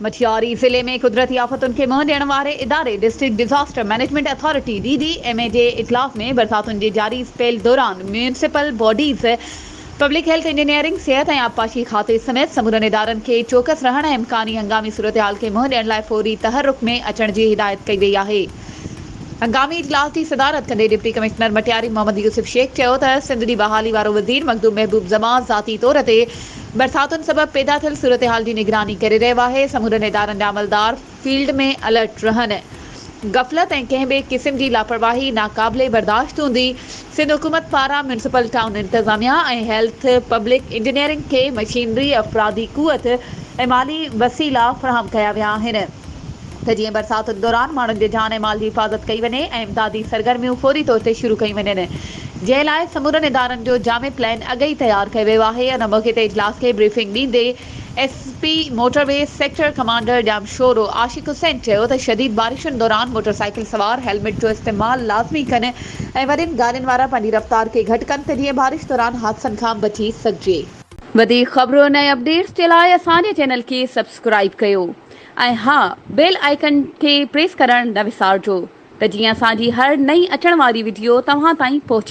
मछियारी ज़िले में कुदरती आफ़तुनि खे मुंहुं ॾियण वारे इदारे district disaster management authority DDMA जे इतलाफ़ में बरसातुनि जे जारी स्पेल दौरान municipal bodies public health engineering सिहत ऐं आबपाशी खाते समेत समूरनि इदारनि खे चौकस रहण ऐं इम्कानी हंगामी सूरतहाल खे मुंहुं ॾियण लाइ फौरी तहरुक में अचण जी हिदायत कई वई आहे। हंगामी इजलास की सदारत कंदे डिप्टी कमिश्नर मटियारी मोहम्मद यूसुफ शेख चयो त सिंध जी बहाली वारो वज़ीर मखदूम महबूब ज़मान ज़ाती तौर ते बरसातुनि सबब पैदा थियल सूरतहाल की निगरानी करे रहियो आहे। समूरनि इदारनि जा अमलदार फील्ड में अलर्ट रहनि। गफ़लत ऐं कंहिं बि क़िस्म जी लापरवाही नाक़ाबिले बर्दाश्त हूंदी। सिंध हुकूमत पारां म्यूनिसिपल टाउन इंतज़ामिया ऐं हेल्थ पब्लिक इंजीनियरिंग खे मशीनरी अफ़रादी क़ुवत ऐं माली वसीला फ़राहम कया विया आहिनि त जीअं बरसातुनि दौरान माण्हुनि जे जान ऐं माल जी हिफ़ाज़त कई वञे ऐं इमदादी सरगर्मियूं फौरी तौर ते शुरू कई वञनि। जंहिं लाइ समूरनि इदारनि जो जामे प्लान अॻु ई तयारु कयो वियो आहे। उन मौक़े ते इजलास खे ब्रीफिंग ॾींदे SP motorway sector commander Jamshoro Ashiq Hussain चयो त शदीद बारिशुनि दौरान मोटरसाइकिल सवार हेलमेट जो इस्तेमालु लाज़मी कनि ऐं वॾियुनि गाॾियुनि वारा पंहिंजी रफ़्तार खे घटि कनि त जीअं बारिश दौरान हादसनि खां बची सघिजे। वधीक ख़बरुनि ऐं अपडेट्स जे लाइ असांजे चैनल खे सब्सक्राइब कयो ऐं हा बेल आइकन खे प्रेस करणु न विसारिजो त जीअं असांजी हर नई अचण वारी वीडियो तव्हां ताईं पहुची